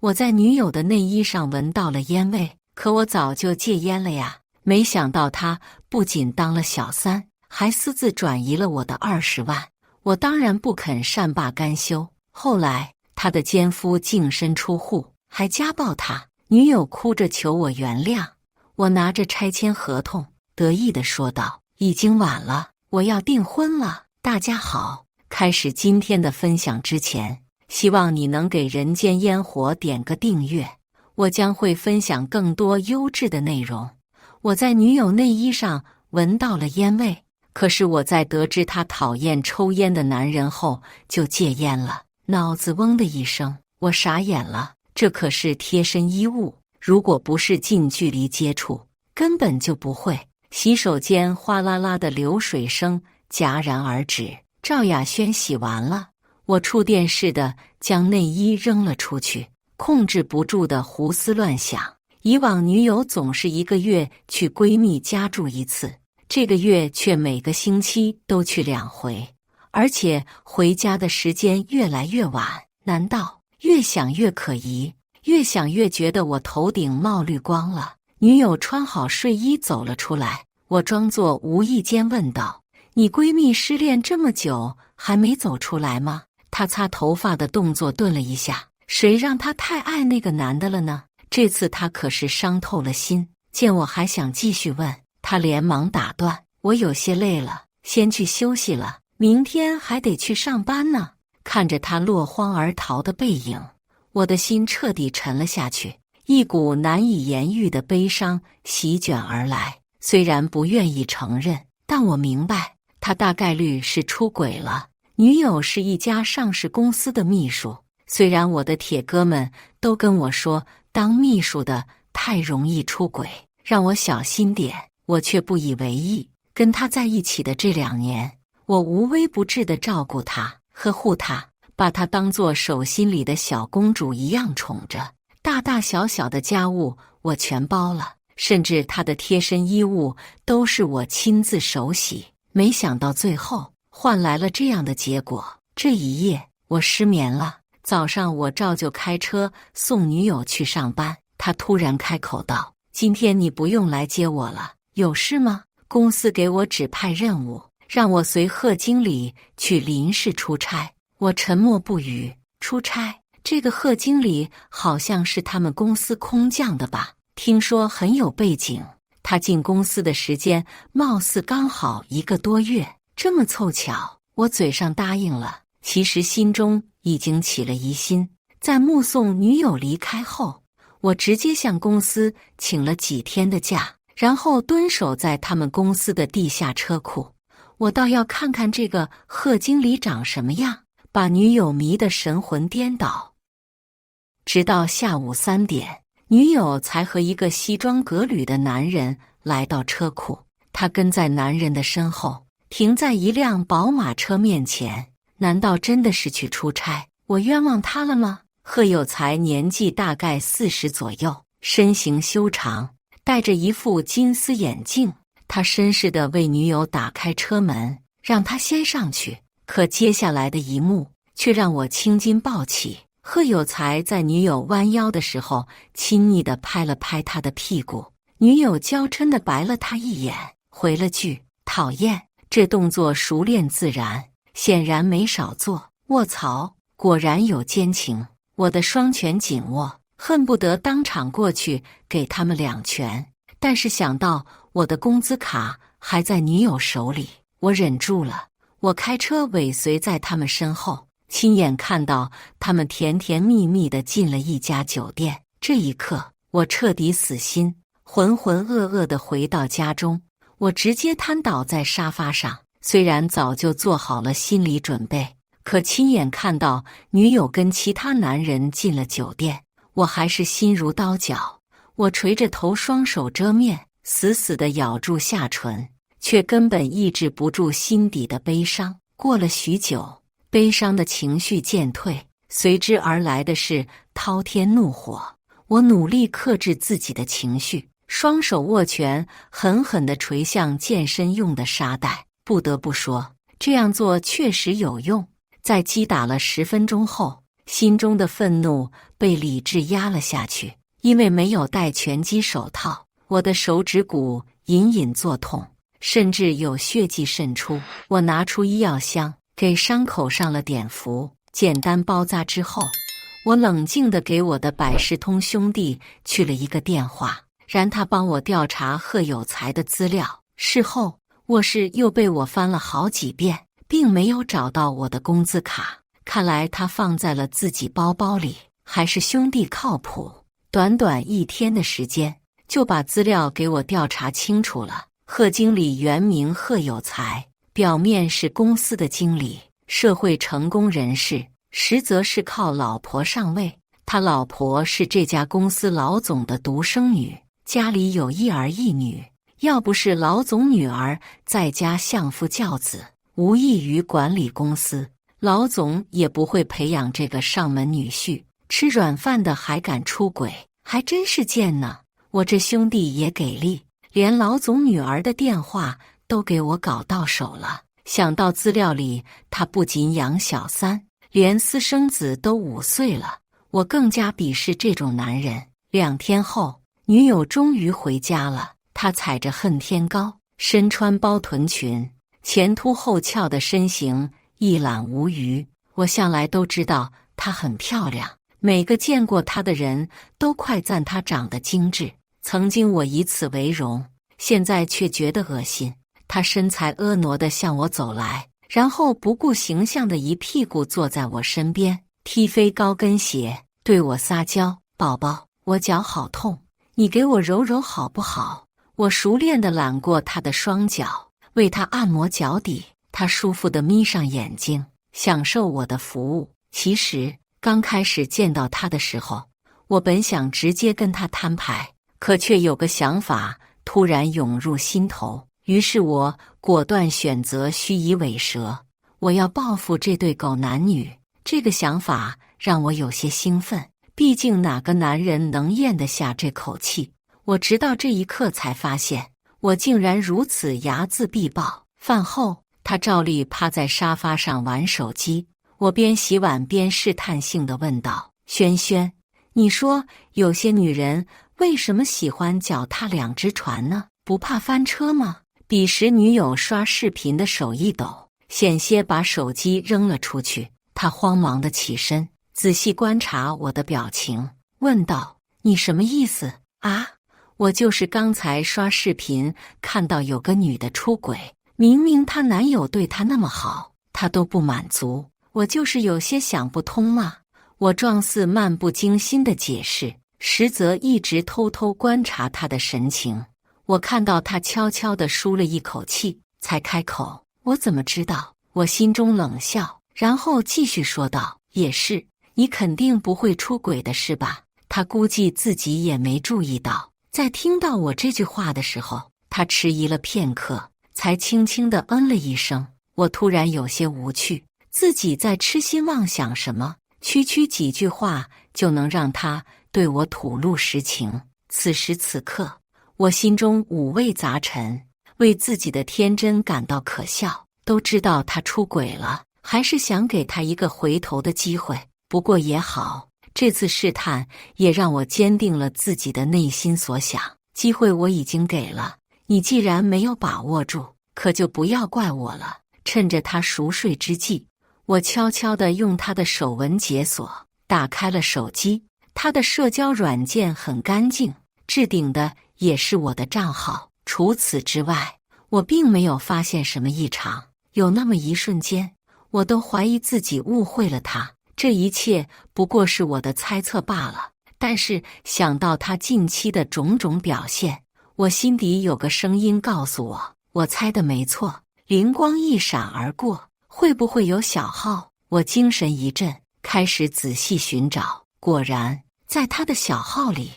我在女友的内衣上闻到了烟味，可我早就戒烟了呀。没想到她不仅当了小三，还私自转移了我的20万。我当然不肯善罢甘休。后来他的奸夫净身出户，还家暴他，女友哭着求我原谅。我拿着拆迁合同，得意地说道：“已经晚了，我要订婚了。”大家好，开始今天的分享之前，希望你能给人间烟火点个订阅，我将会分享更多优质的内容。我在女友内衣上闻到了烟味，可是我在得知他讨厌抽烟的男人后就戒烟了。脑子嗡的一声，我傻眼了，这可是贴身衣物，如果不是近距离接触，根本就不会。洗手间哗啦啦的流水声戛然而止。赵雅轩洗完了，我触电似的将内衣扔了出去，控制不住的胡思乱想。以往女友总是1个月去闺蜜家住一次，这个月却每个星期都去2回，而且回家的时间越来越晚。难道越想越可疑，越想越觉得我头顶冒绿光了。女友穿好睡衣走了出来，我装作无意间问道：“你闺蜜失恋这么久还没走出来吗？”她擦头发的动作顿了一下，谁让她太爱那个男的了呢？这次她可是伤透了心。见我还想继续问，她连忙打断：“我有些累了，先去休息了，明天还得去上班呢。”看着她落荒而逃的背影，我的心彻底沉了下去，一股难以言喻的悲伤席卷而来。虽然不愿意承认，但我明白，他大概率是出轨了。女友是一家上市公司的秘书，虽然我的铁哥们都跟我说，当秘书的太容易出轨，让我小心点，我却不以为意。跟他在一起的这2年，我无微不至地照顾他，呵护他，把他当作手心里的小公主一样宠着，大大小小的家务我全包了，甚至他的贴身衣物都是我亲自手洗。没想到最后换来了这样的结果。这一夜我失眠了，早上我照旧开车送女友去上班，他突然开口道：“今天你不用来接我了，有事吗？”公司给我指派任务，让我随贺经理去临时出差。我沉默不语。出差？这个贺经理好像是他们公司空降的吧？听说很有背景。他进公司的时间貌似刚好1个多月，这么凑巧，我嘴上答应了，其实心中已经起了疑心。在目送女友离开后，我直接向公司请了几天的假，然后蹲守在他们公司的地下车库。我倒要看看这个贺经理长什么样，把女友迷得神魂颠倒。直到下午3点，女友才和一个西装革履的男人来到车库。她跟在男人的身后，停在一辆宝马车面前。难道真的是去出差？我冤枉他了吗？贺有才年纪大概40左右，身形修长，戴着一副金丝眼镜。他绅士地为女友打开车门，让她先上去。可接下来的一幕却让我青筋暴起。贺有才在女友弯腰的时候，亲昵地拍了拍她的屁股。女友娇嗔地白了他一眼，回了句讨厌。这动作熟练自然，显然没少做。卧槽，果然有奸情。我的双拳紧握，恨不得当场过去给他们2拳。但是想到我的工资卡还在女友手里，我忍住了。我开车尾随在他们身后，亲眼看到他们甜甜蜜蜜地进了一家酒店。这一刻，我彻底死心，浑浑噩噩地回到家中。我直接瘫倒在沙发上，虽然早就做好了心理准备，可亲眼看到女友跟其他男人进了酒店，我还是心如刀绞。我垂着头，双手遮面，死死地咬住下唇，却根本抑制不住心底的悲伤。过了许久，悲伤的情绪渐退，随之而来的是滔天怒火。我努力克制自己的情绪，双手握拳，狠狠地捶向健身用的沙袋。不得不说，这样做确实有用。在击打了10分钟后，心中的愤怒被理智压了下去。因为没有戴拳击手套，我的手指骨隐隐作痛，甚至有血迹渗出。我拿出医药箱，给伤口上了点符，简单包扎之后，我冷静地给我的百事通兄弟去了一个电话，让他帮我调查贺有才的资料。事后，卧室又被我翻了好几遍，并没有找到我的工资卡，看来他放在了自己包包里，还是兄弟靠谱。短短1天的时间，就把资料给我调查清楚了。贺经理原名贺有才，表面是公司的经理，社会成功人士，实则是靠老婆上位。他老婆是这家公司老总的独生女，家里有1儿1女。要不是老总女儿在家相夫教子，无异于管理公司，老总也不会培养这个上门女婿。吃软饭的还敢出轨，还真是贱呢！我这兄弟也给力，连老总女儿的电话都给我搞到手了。想到资料里他不仅养小三，连私生子都5岁了，我更加鄙视这种男人。2天后，女友终于回家了，她踩着恨天高，身穿包臀裙，前凸后翘的身形一览无余。我向来都知道她很漂亮，每个见过她的人都快赞她长得精致，曾经我以此为荣，现在却觉得恶心。她身材婀娜地向我走来，然后不顾形象的一屁股坐在我身边，踢飞高跟鞋，对我撒娇：“宝宝，我脚好痛，你给我揉揉好不好？”我熟练地揽过她的双脚，为她按摩脚底，她舒服地眯上眼睛，享受我的服务。其实刚开始见到他的时候，我本想直接跟他摊牌，可却有个想法突然涌入心头，于是我果断选择虚以委蛇。我要报复这对狗男女，这个想法让我有些兴奋，毕竟哪个男人能咽得下这口气？我直到这一刻才发现，我竟然如此睚眦必报。饭后，他照例趴在沙发上玩手机，我边洗碗边试探性地问道：“轩轩，你说有些女人为什么喜欢脚踏2只船呢？不怕翻车吗？”彼时女友刷视频的手一抖，险些把手机扔了出去。她慌忙地起身，仔细观察我的表情，问道：“你什么意思啊？”我就是刚才刷视频看到有个女的出轨，明明她男友对她那么好，她都不满足，我就是有些想不通嘛。我状似漫不经心的解释，实则一直偷偷观察她的神情。我看到她悄悄地舒了一口气，才开口：“我怎么知道？”我心中冷笑，然后继续说道：“也是，你肯定不会出轨的是吧？”她估计自己也没注意到，在听到我这句话的时候，她迟疑了片刻，才轻轻地嗯了一声。我突然有些无趣，自己在痴心妄想什么？区区几句话就能让他对我吐露实情？此时此刻，我心中五味杂陈，为自己的天真感到可笑。都知道他出轨了，还是想给他一个回头的机会。不过也好，这次试探也让我坚定了自己的内心所想。机会我已经给了你，既然没有把握住，可就不要怪我了。趁着他熟睡之际，我悄悄地用他的手纹解锁，打开了手机。他的社交软件很干净，置顶的也是我的账号。除此之外，我并没有发现什么异常。有那么一瞬间，我都怀疑自己误会了他，这一切不过是我的猜测罢了。但是想到他近期的种种表现，我心底有个声音告诉我，我猜的没错。灵光一闪而过，会不会有小号？我精神一振，开始仔细寻找。果然，在他的小号里，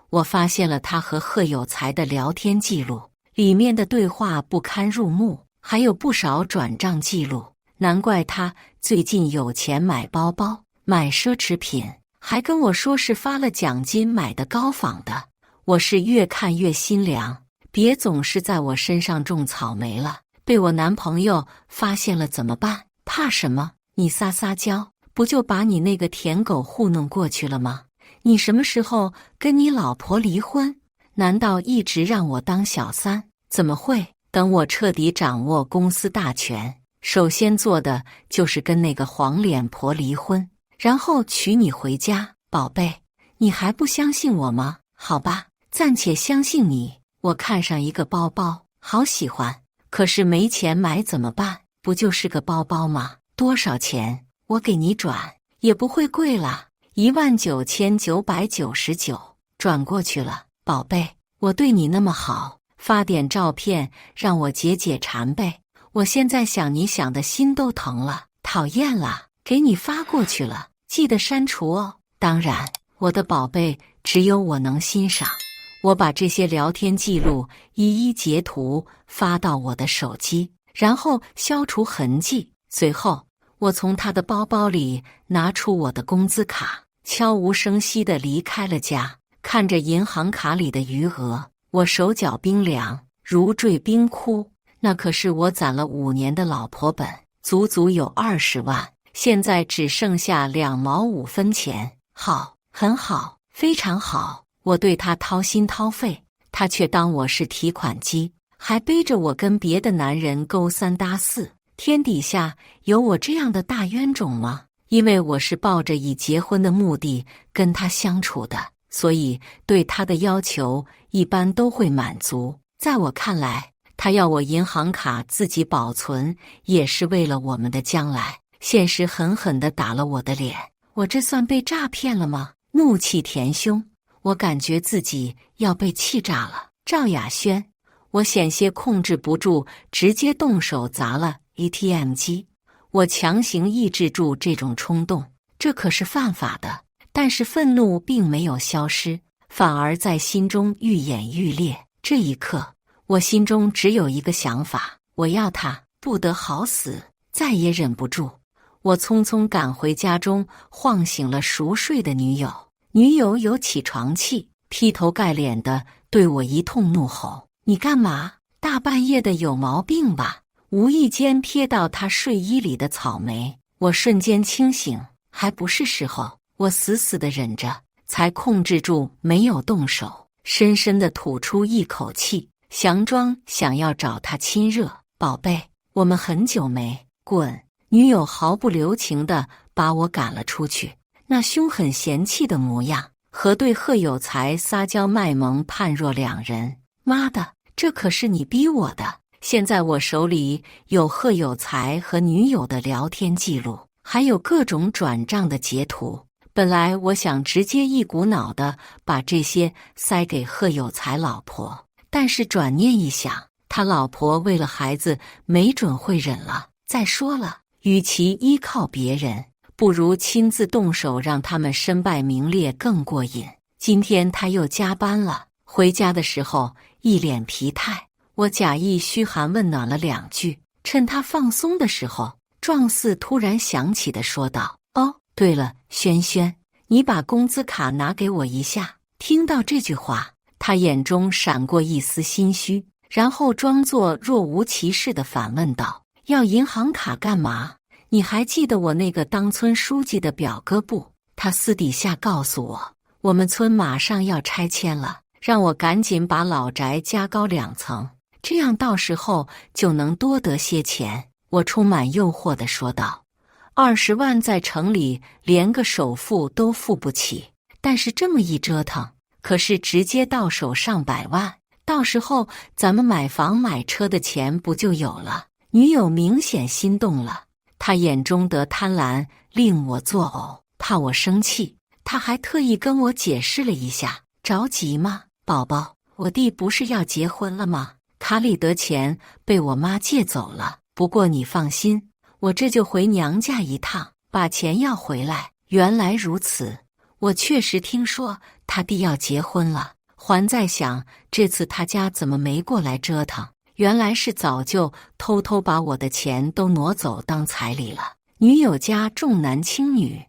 我发现了他和贺有才的聊天记录，里面的对话不堪入目，还有不少转账记录。难怪他最近有钱买包包、买奢侈品，还跟我说是发了奖金买的高仿的。我是越看越心凉，别总是在我身上种草莓了。被我男朋友发现了怎么办？怕什么？你撒撒娇，不就把你那个舔狗糊弄过去了吗？你什么时候跟你老婆离婚？难道一直让我当小三？怎么会？等我彻底掌握公司大权，首先做的就是跟那个黄脸婆离婚，然后娶你回家。宝贝，你还不相信我吗？好吧，暂且相信你。我看上一个包包，好喜欢，可是没钱买怎么办？不就是个包包吗？多少钱？我给你转，也不会贵了，19999，转过去了。宝贝，我对你那么好，发点照片让我解解馋呗。我现在想你想的心都疼了。讨厌了，给你发过去了，记得删除哦。当然，我的宝贝，只有我能欣赏。我把这些聊天记录一一截图发到我的手机，然后消除痕迹。随后，我从他的包包里拿出我的工资卡，悄无声息地离开了家。看着银行卡里的余额，我手脚冰凉，如坠冰窟。那可是我攒了5年的老婆本，足足有20万，现在只剩下2毛5分钱。好，很好，非常好。我对他掏心掏肺，他却当我是提款机，还背着我跟别的男人勾三搭四。天底下有我这样的大冤种吗？因为我是抱着以结婚的目的跟他相处的，所以对他的要求一般都会满足。在我看来，他要我银行卡自己保存，也是为了我们的将来。现实狠狠地打了我的脸，我这算被诈骗了吗？怒气填胸，我感觉自己要被气炸了。赵雅轩，我险些控制不住，直接动手砸了 ATM 机。我强行抑制住这种冲动，这可是犯法的。但是愤怒并没有消失，反而在心中愈演愈烈。这一刻，我心中只有一个想法，我要他不得好死。再也忍不住，我匆匆赶回家中，晃醒了熟睡的女友。女友有起床气，劈头盖脸的对我一通怒吼：“你干嘛？大半夜的有毛病吧？”无意间瞥到她睡衣里的草莓，我瞬间清醒，还不是时候。我死死地忍着，才控制住没有动手，深深地吐出一口气，佯装想要找他亲热。宝贝，我们很久没滚！女友毫不留情地把我赶了出去，那凶狠嫌弃的模样，和对贺有才撒娇卖萌判若两人。妈的，这可是你逼我的！现在我手里有贺有才和女友的聊天记录，还有各种转账的截图。本来我想直接一股脑的把这些塞给贺有才老婆，但是转念一想，他老婆为了孩子没准会忍了。再说了，与其依靠别人，不如亲自动手让他们身败名裂更过瘾。今天他又加班了，回家的时候一脸疲态，我假意嘘寒问暖了2句，趁他放松的时候，状似突然想起的说道：“哦，对了，轩轩，你把工资卡拿给我一下。”听到这句话，他眼中闪过一丝心虚，然后装作若无其事地反问道：“要银行卡干嘛？你还记得我那个当村书记的表哥不？他私底下告诉我，我们村马上要拆迁了，让我赶紧把老宅加高2层，这样到时候就能多得些钱。”我充满诱惑地说道：“20万在城里连个首付都付不起，但是这么一折腾，可是直接到手上百万，到时候咱们买房买车的钱不就有了？”女友明显心动了，她眼中的贪婪令我作呕，怕我生气，她还特意跟我解释了一下：“着急吗，宝宝？我弟不是要结婚了吗？卡里的钱被我妈借走了，不过你放心，我这就回娘家一趟，把钱要回来。”原来如此，我确实听说他弟要结婚了，还在想这次他家怎么没过来折腾，原来是早就偷偷把我的钱都挪走当彩礼了。女友家重男轻女，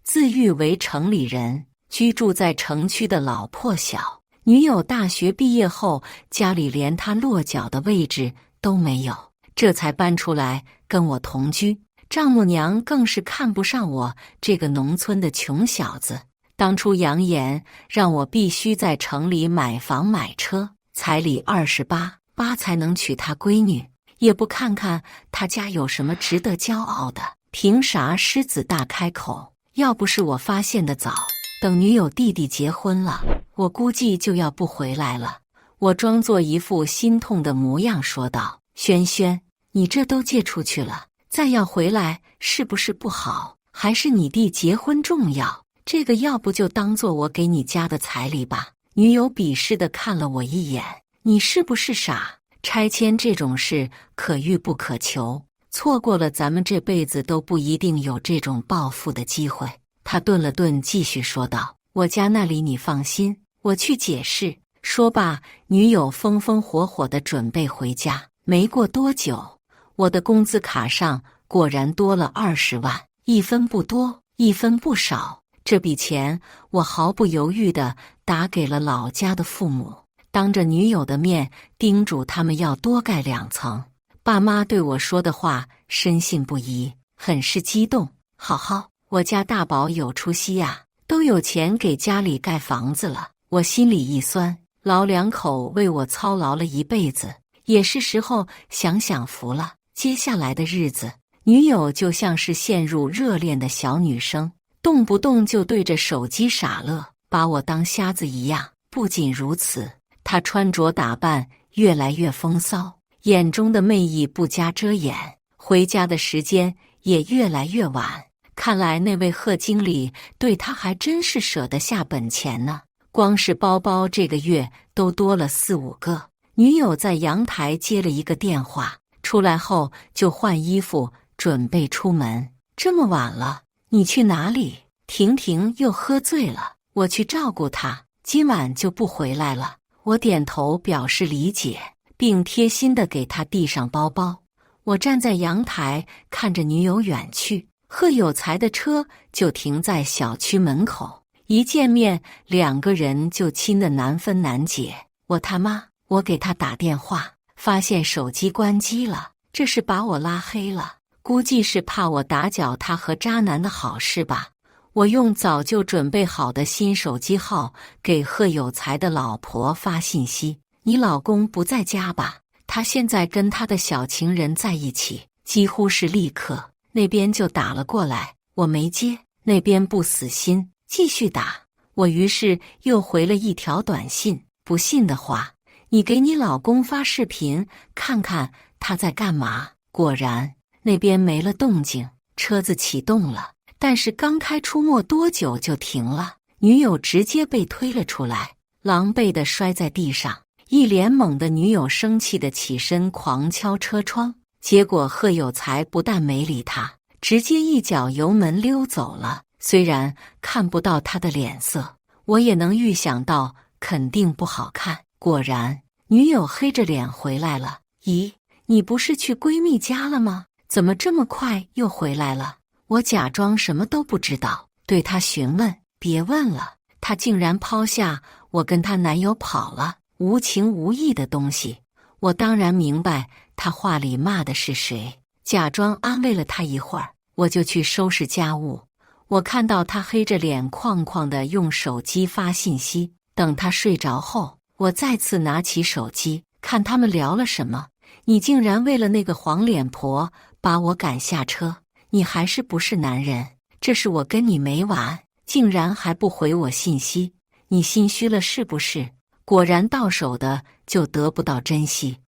自诩为城里人，居住在城区的老破小。女友大学毕业后，家里连她落脚的位置都没有，这才搬出来跟我同居。丈母娘更是看不上我这个农村的穷小子，当初扬言让我必须在城里买房买车，彩礼28才能娶她闺女，也不看看他家有什么值得骄傲的，凭啥狮子大开口？要不是我发现的早，等女友弟弟结婚了，我估计就要不回来了。我装作一副心痛的模样说道：轩轩，你这都借出去了，再要回来是不是不好？还是你弟结婚重要？这个要不就当做我给你家的彩礼吧。女友鄙视地看了我一眼，你是不是傻？拆迁这种事可遇不可求，错过了咱们这辈子都不一定有这种暴富的机会。他顿了顿，继续说道：我家那里你放心，我去解释。说罢，女友风风火火地准备回家。没过多久，我的工资卡上果然多了20万，一分不多，一分不少。这笔钱我毫不犹豫地打给了老家的父母，当着女友的面叮嘱他们要多盖2层。爸妈对我说的话深信不疑，很是激动。好，我家大宝有出息呀，都有钱给家里盖房子了。我心里一酸，老两口为我操劳了一辈子，也是时候享享福了。接下来的日子，女友就像是陷入热恋的小女生，动不动就对着手机傻乐，把我当瞎子一样。不仅如此，她穿着打扮越来越风骚，眼中的魅意不加遮掩，回家的时间也越来越晚。看来那位贺经理对她还真是舍得下本钱呢，光是包包这个月都多了4、5个。女友在阳台接了一个电话，出来后就换衣服准备出门。这么晚了，你去哪里？婷婷又喝醉了，我去照顾她，今晚就不回来了。我点头表示理解，并贴心地给她递上包包。我站在阳台看着女友远去，贺有才的车就停在小区门口，一见面2个人就亲得难分难解。我他妈！我给他打电话，发现手机关机了，这是把我拉黑了，估计是怕我打搅他和渣男的好事吧。我用早就准备好的新手机号给贺有才的老婆发信息：你老公不在家吧？他现在跟他的小情人在一起。几乎是立刻，那边就打了过来，我没接，那边不死心，继续打。我于是又回了一条短信：不信的话，你给你老公发视频看看他在干嘛。果然，那边没了动静，车子启动了，但是刚开出没多久就停了。女友直接被推了出来，狼狈地摔在地上。一脸懵的女友生气地起身狂敲车窗，结果贺有才不但没理他，直接一脚油门溜走了。虽然看不到他的脸色，我也能预想到肯定不好看。果然，女友黑着脸回来了。咦，你不是去闺蜜家了吗？怎么这么快又回来了？我假装什么都不知道，对她询问。别问了，她竟然抛下我跟她男友跑了，无情无义的东西。我当然明白她话里骂的是谁，假装安慰了她一会儿，我就去收拾家务。我看到她黑着脸哐哐地用手机发信息，等她睡着后，我再次拿起手机，看他们聊了什么。你竟然为了那个黄脸婆把我赶下车，你还是不是男人？这是我跟你没完，竟然还不回我信息，你心虚了是不是？果然到手的就得不到珍惜。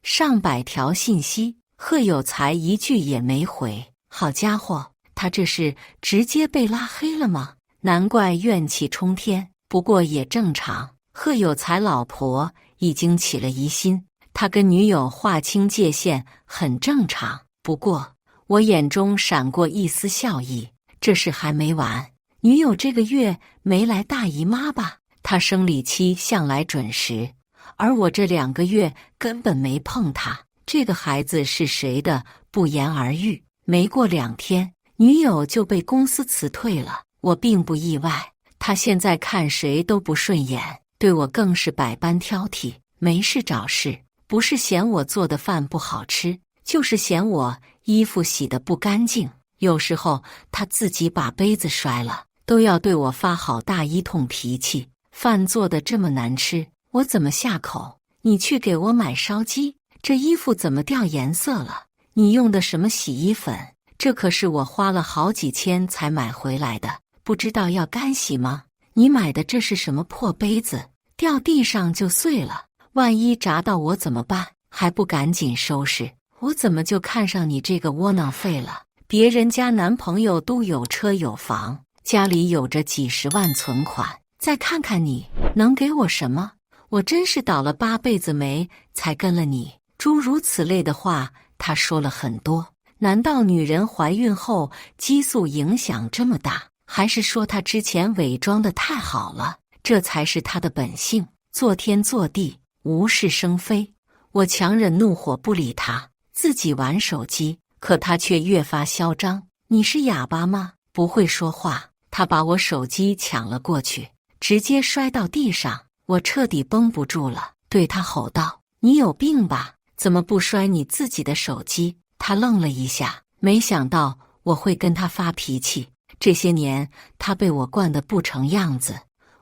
上百条信息，贺有才一句也没回。好家伙，他这是直接被拉黑了吗？难怪怨气冲天，不过也正常。贺有才老婆已经起了疑心，他跟女友划清界限很正常。不过我眼中闪过一丝笑意，这事还没完。女友这个月没来大姨妈吧？她生理期向来准时，而我这2个月根本没碰她。这个孩子是谁的，不言而喻。没过2天，女友就被公司辞退了。我并不意外，她现在看谁都不顺眼，对我更是百般挑剔，没事找事，不是嫌我做的饭不好吃，就是嫌我衣服洗得不干净，有时候他自己把杯子摔了，都要对我发好大一通脾气。饭做得这么难吃，我怎么下口？你去给我买烧鸡。这衣服怎么掉颜色了？你用的什么洗衣粉？这可是我花了好几千才买回来的，不知道要干洗吗？你买的这是什么破杯子？掉地上就碎了，万一砸到我怎么办？还不赶紧收拾！我怎么就看上你这个窝囊废了？别人家男朋友都有车有房，家里有着几十万存款，再看看你，能给我什么？我真是倒了8辈子霉才跟了你。诸如此类的话，他说了很多。难道女人怀孕后激素影响这么大？还是说她之前伪装得太好了？这才是她的本性，做天做地，无事生非。我强忍怒火不理他，自己玩手机，可他却越发嚣张。你是哑巴吗？不会说话？他把我手机抢了过去，直接摔到地上。我彻底绷不住了，对他吼道：你有病吧？怎么不摔你自己的手机？他愣了一下，没想到我会跟他发脾气。这些年他被我惯得不成样子，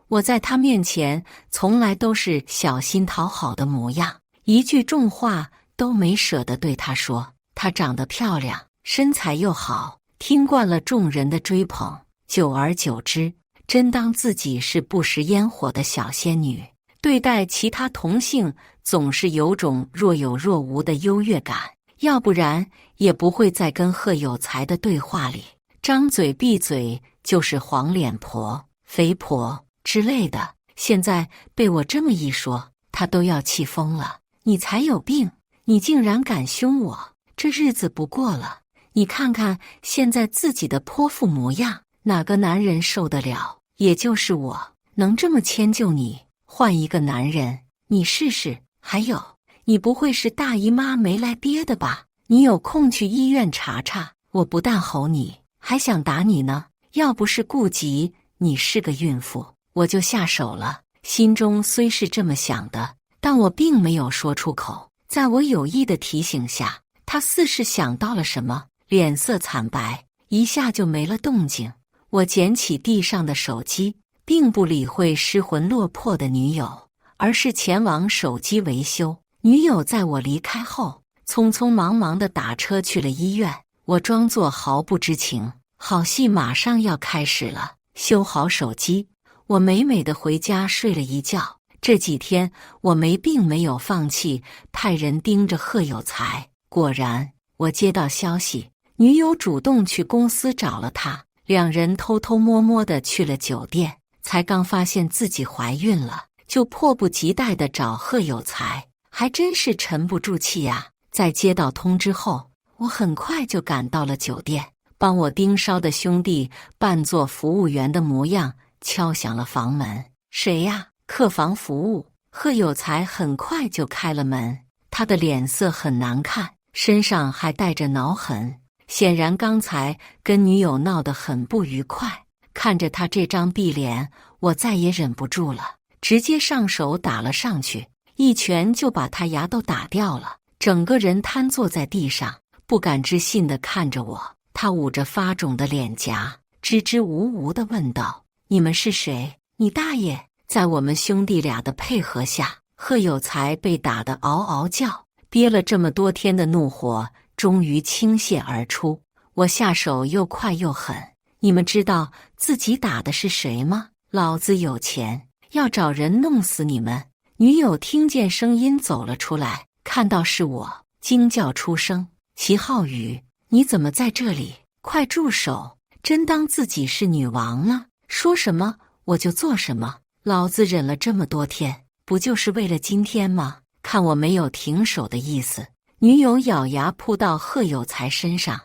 我在他面前从来都是小心讨好的模样，一句重话都没舍得对他说。她长得漂亮，身材又好，听惯了众人的追捧，久而久之，真当自己是不食烟火的小仙女，对待其他同性总是有种若有若无的优越感，要不然也不会在跟贺有才的对话里张嘴闭嘴就是黄脸婆、肥婆之类的。现在被我这么一说，他都要气疯了。你才有病！你竟然敢凶我！这日子不过了，你看看现在自己的泼妇模样，哪个男人受得了？也就是我能这么迁就你，换一个男人你试试。还有，你不会是大姨妈没来憋的吧？你有空去医院查查。我不但吼你，还想打你呢。要不是顾及你是个孕妇，我就下手了。心中虽是这么想的，但我并没有说出口。在我有意的提醒下，他似是想到了什么，脸色惨白，一下就没了动静。我捡起地上的手机，并不理会失魂落魄的女友，而是前往手机维修。女友在我离开后，匆匆忙忙地打车去了医院。我装作毫不知情，好戏马上要开始了。修好手机，我美美的回家睡了一觉。这几天我并没有放弃派人盯着贺有才。果然，我接到消息，女友主动去公司找了他，两人偷偷摸摸地去了酒店。才刚发现自己怀孕了，就迫不及待地找贺有才，还真是沉不住气呀。在接到通知后，我很快就赶到了酒店，帮我盯梢的兄弟扮作服务员的模样，敲响了房门。谁呀？客房服务。贺有才很快就开了门，他的脸色很难看，身上还带着挠痕，显然刚才跟女友闹得很不愉快。看着他这张碧脸，我再也忍不住了，直接上手打了上去，一拳就把他牙都打掉了，整个人瘫坐在地上，不敢置信地看着我。他捂着发肿的脸颊，支支吾吾地问道：你们是谁？你大爷！在我们兄弟俩的配合下，贺有才被打得嗷嗷叫，憋了这么多天的怒火终于倾泻而出。我下手又快又狠，你们知道自己打的是谁吗？老子有钱，要找人弄死你们！女友听见声音走了出来，看到是我，惊叫出声：齐浩宇，你怎么在这里？快住手！真当自己是女王呢？说什么我就做什么。老子忍了这么多天，不就是为了今天吗？看我没有停手的意思。女友咬牙扑到贺有才身上，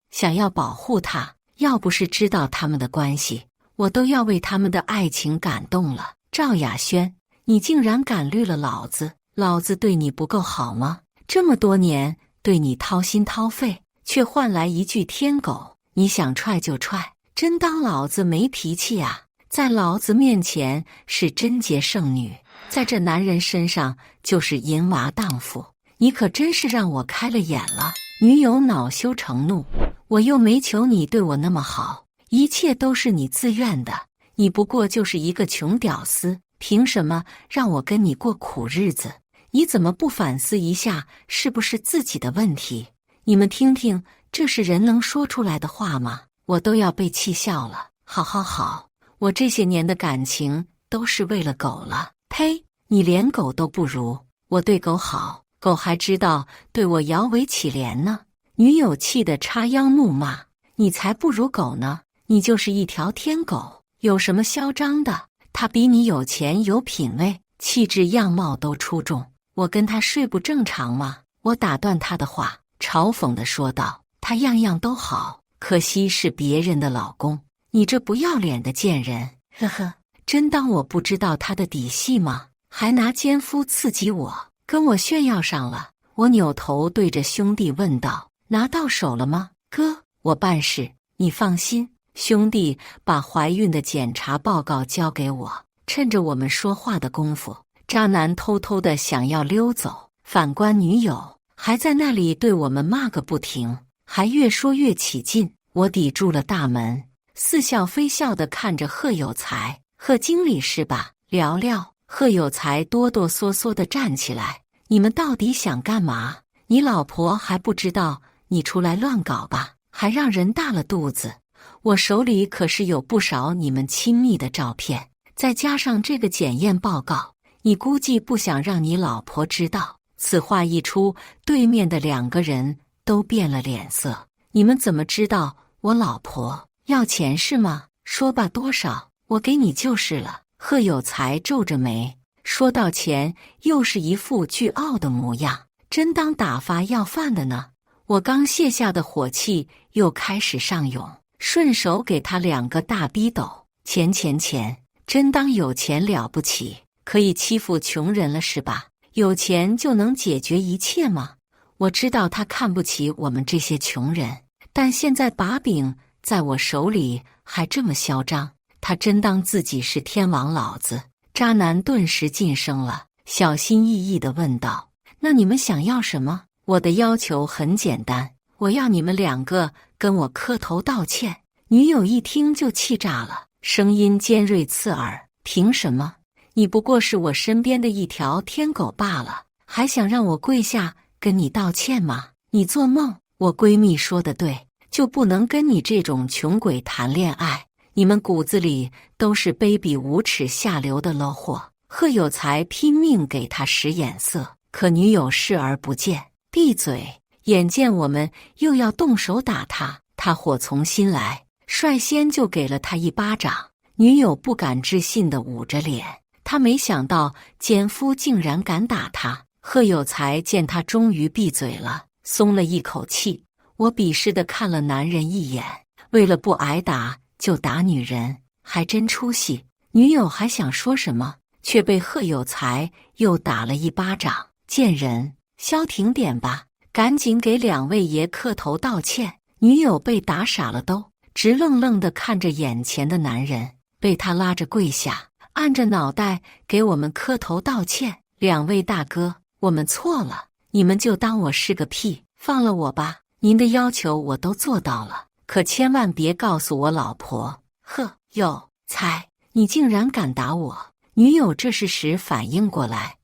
想要保护他。要不是知道他们的关系，我都要为他们的爱情感动了。赵雅轩，你竟然敢绿了老子！老子对你不够好吗？这么多年对你掏心掏肺，却换来一句天狗，你想踹就踹，真当老子没脾气啊？在老子面前是贞洁圣女，在这男人身上就是淫娃荡妇，你可真是让我开了眼了。女友恼羞成怒：“我又没求你对我那么好，一切都是你自愿的。你不过就是一个穷屌丝，凭什么让我跟你过苦日子？你怎么不反思一下，是不是自己的问题？你们听听，这是人能说出来的话吗？我都要被气笑了。好，我这些年的感情都是为了狗了。呸！你连狗都不如，我对狗好，狗还知道对我摇尾乞怜呢。”女友气得叉腰怒骂：“你才不如狗呢！你就是一条天狗，有什么嚣张的？他比你有钱有品位，气质样貌都出众，我跟他睡不正常吗？”我打断他的话，嘲讽地说道：“他样样都好，可惜是别人的老公。你这不要脸的贱人！呵呵，真当我不知道他的底细吗？还拿奸夫刺激我，跟我炫耀上了。”我扭头对着兄弟问道：“拿到手了吗？”“哥，我办事，你放心。”兄弟把怀孕的检查报告交给我。趁着我们说话的功夫，渣男偷偷的想要溜走，反观女友还在那里对我们骂个不停，还越说越起劲。我抵住了大门，似笑非笑地看着贺有才：“贺经理是吧？聊聊。”贺有才哆哆嗦嗦地站起来：“你们到底想干嘛？你老婆还不知道你出来乱搞吧？还让人大了肚子。我手里可是有不少你们亲密的照片，再加上这个检验报告，你估计不想让你老婆知道。”此话一出，对面的两个人都变了脸色。“你们怎么知道我老婆要钱是吗？说吧，多少？我给你就是了。”贺有才皱着眉，说到钱又是一副倨傲的模样，真当打发要饭的呢。我刚卸下的火气又开始上涌，顺手给他2个大逼斗。钱，真当有钱了不起，可以欺负穷人了是吧？有钱就能解决一切吗？我知道他看不起我们这些穷人，但现在把柄在我手里还这么嚣张，他真当自己是天王老子？渣男顿时噤声了，小心翼翼地问道：“那你们想要什么？”“我的要求很简单，我要你们2个跟我磕头道歉。”女友一听就气炸了，声音尖锐刺耳：“凭什么？你不过是我身边的一条天狗罢了，还想让我跪下跟你道歉吗？你做梦！我闺蜜说的对，就不能跟你这种穷鬼谈恋爱。你们骨子里都是卑鄙无耻下流的 low 货。”贺有才拼命给他使眼色，可女友视而不见。“闭嘴！”眼见我们又要动手打他，他火从心来，率先就给了他一巴掌。女友不敢置信地捂着脸，他没想到奸夫竟然敢打他。贺有才见他终于闭嘴了，松了一口气。我鄙视地看了男人一眼，为了不挨打就打女人，还真出息。女友还想说什么，却被贺有才又打了一巴掌。“贱人，消停点吧，赶紧给2位爷磕头道歉。”女友被打傻了，都直愣愣地看着眼前的男人，被他拉着跪下，按着脑袋给我们磕头道歉。“2位大哥，我们错了，你们就当我是个屁，放了我吧。您的要求我都做到了，可千万别告诉我老婆。”“贺有才，你竟然敢打我！”女友这时反应过来，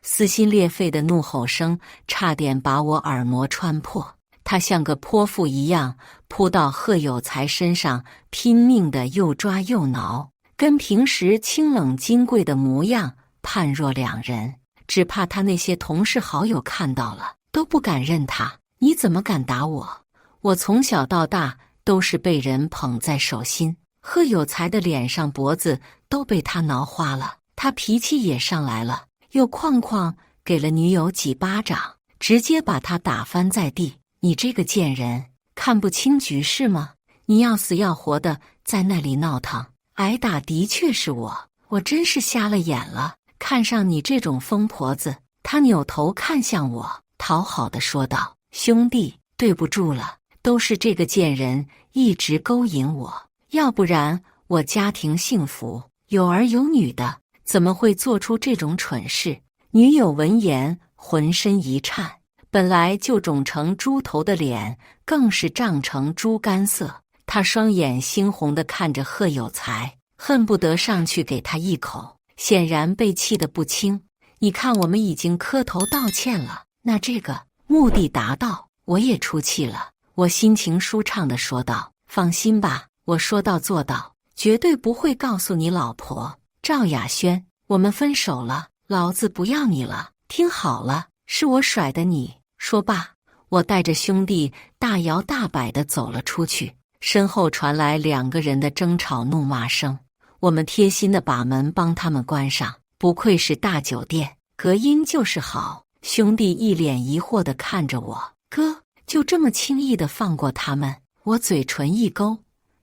撕心裂肺的怒吼声差点把我耳膜穿破。她像个泼妇一样扑到贺有才身上，拼命的又抓又挠，跟平时清冷金贵的模样判若两人。只怕他那些同事好友看到了都不敢认他。“你怎么敢打我？我从小到大都是被人捧在手心。”贺有才的脸上脖子都被他挠花了，他脾气也上来了，又哐哐给了女友几巴掌，直接把他打翻在地。“你这个贱人，看不清局势吗？你要死要活的在那里闹腾，挨打的确是我真是瞎了眼了，看上你这种疯婆子。”他扭头看向我，讨好的说道：“兄弟，对不住了，都是这个贱人一直勾引我，要不然我家庭幸福，有儿有女的，怎么会做出这种蠢事？”女友闻言浑身一颤，本来就肿成猪头的脸更是涨成猪肝色。他双眼猩红地看着贺有才，恨不得上去给他一口，显然被气得不轻。你看，我们已经磕头道歉了，那这个目的达到，我也出气了。我心情舒畅地说道：放心吧，我说到做到，绝对不会告诉你老婆赵雅轩，我们分手了，老子不要你了，听好了，是我甩的你。说罢，我带着兄弟大摇大摆地走了出去，身后传来2个人的争吵怒骂声。我们贴心地把门帮他们关上，不愧是大酒店，隔音就是好。兄弟一脸疑惑地看着我，哥，就这么轻易地放过他们？我嘴唇一勾，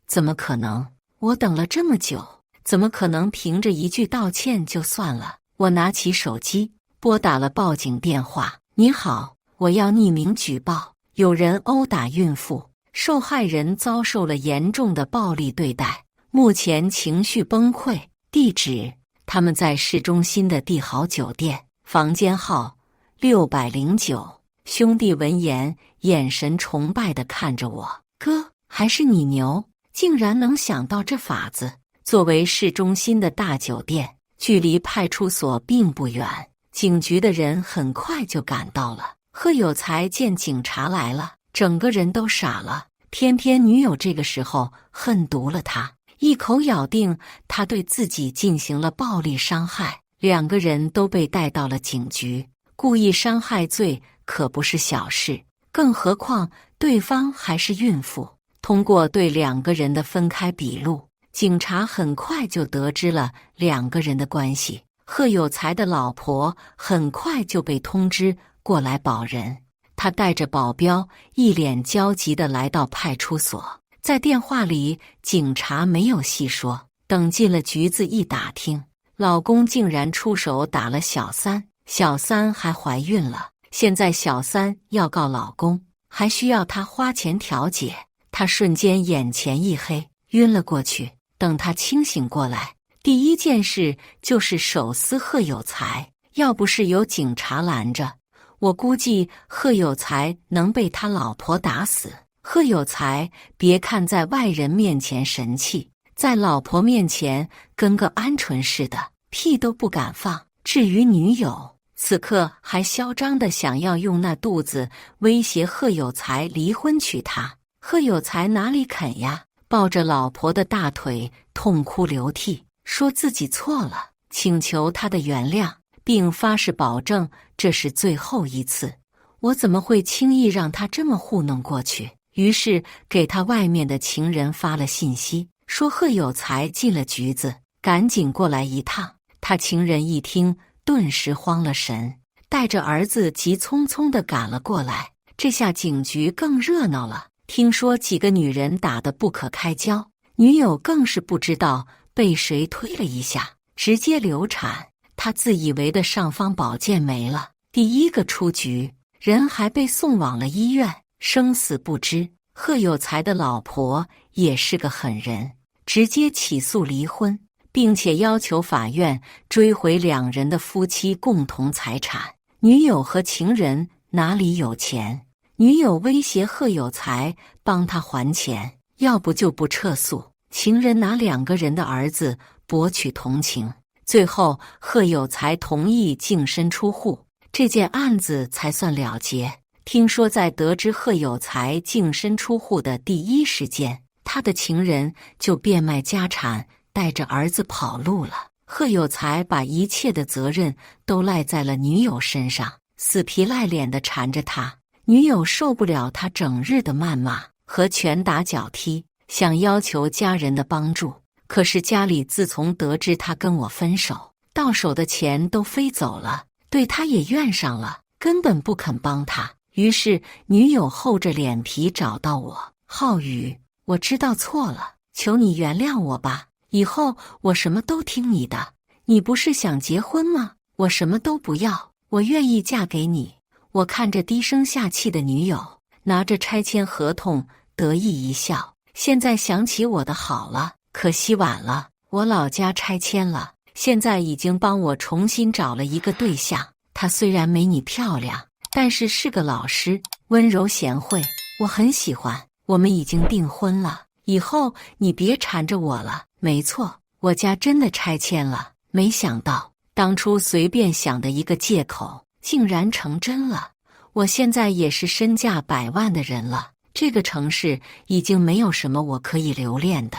怎么可能？我等了这么久，怎么可能凭着一句道歉就算了？我拿起手机拨打了报警电话。你好，我要匿名举报，有人殴打孕妇，受害人遭受了严重的暴力对待，目前情绪崩溃。地址：他们在市中心的帝豪酒店，房间号609。兄弟闻言，眼神崇拜地看着我，哥，还是你牛，竟然能想到这法子。作为市中心的大酒店，距离派出所并不远，警局的人很快就赶到了。贺有才见警察来了，整个人都傻了。偏偏女友这个时候恨毒了他，一口咬定他对自己进行了暴力伤害，2个人都被带到了警局。故意伤害罪可不是小事，更何况对方还是孕妇。通过对2个人的分开笔录，警察很快就得知了2个人的关系。贺有才的老婆很快就被通知过来保人，他带着保镖，一脸焦急地来到派出所。在电话里，警察没有细说，等进了局子一打听，老公竟然出手打了小三，小三还怀孕了。现在小三要告老公，还需要他花钱调解。他瞬间眼前一黑，晕了过去。等他清醒过来，第一件事就是手撕贺有才。要不是有警察拦着，我估计贺有才能被他老婆打死。贺有才别看在外人面前神气，在老婆面前跟个鹌鹑似的，屁都不敢放。至于女友，此刻还嚣张地想要用那肚子威胁贺有才离婚娶她。贺有才哪里肯呀，抱着老婆的大腿痛哭流涕，说自己错了，请求她的原谅，并发誓保证这是最后一次。我怎么会轻易让他这么糊弄过去？于是给他外面的情人发了信息，说贺有才进了局子，赶紧过来一趟。他情人一听，顿时慌了神，带着儿子急匆匆地赶了过来。这下警局更热闹了，听说几个女人打得不可开交，女友更是不知道被谁推了一下，直接流产。他自以为的尚方宝剑没了，第一个出局，人还被送往了医院，生死不知。贺有才的老婆也是个狠人，直接起诉离婚，并且要求法院追回2人的夫妻共同财产。女友和情人哪里有钱？女友威胁贺有才帮他还钱，要不就不撤诉。情人拿2个人的儿子博取同情。最后，贺有才同意净身出户，这件案子才算了结。听说在得知贺有才净身出户的第一时间，他的情人就变卖家产，带着儿子跑路了。贺有才把一切的责任都赖在了女友身上，死皮赖脸地缠着他。女友受不了他整日的谩骂和拳打脚踢，想要求家人的帮助。可是家里自从得知他跟我分手，到手的钱都飞走了，对他也怨上了，根本不肯帮他。于是女友厚着脸皮找到我，浩宇，我知道错了，求你原谅我吧，以后我什么都听你的。你不是想结婚吗？我什么都不要，我愿意嫁给你。我看着低声下气的女友，拿着拆迁合同得意一笑。现在想起我的好了，可惜晚了，我老家拆迁了，现在已经帮我重新找了一个对象。她虽然没你漂亮，但是是个老师，温柔贤惠，我很喜欢。我们已经订婚了，以后你别缠着我了。没错，我家真的拆迁了。没想到当初随便想的一个借口，竟然成真了。我现在也是身价100万的人了，这个城市已经没有什么我可以留恋的。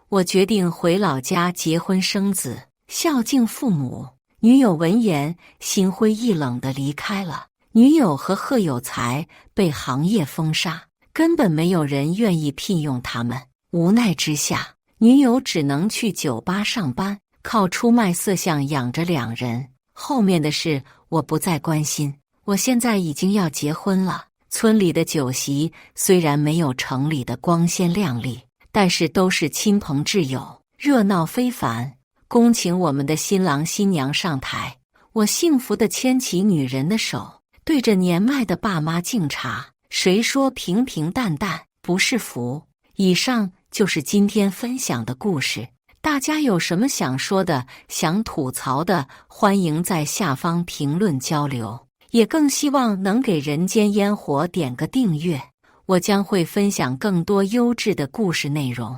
我决定回老家结婚生子，孝敬父母。女友闻言心灰意冷地离开了。女友和贺有才被行业封杀，根本没有人愿意聘用他们。无奈之下，女友只能去酒吧上班，靠出卖色相养着2人。后面的事我不再关心。我现在已经要结婚了。村里的酒席虽然没有城里的光鲜亮丽，但是都是亲朋挚友，热闹非凡。恭请我们的新郎新娘上台，我幸福地牵起女人的手，对着年迈的爸妈敬茶。谁说平平淡淡不是福？以上就是今天分享的故事。大家有什么想说的、想吐槽的，欢迎在下方评论交流。也更希望能给人间烟火点个订阅，我将会分享更多优质的故事内容。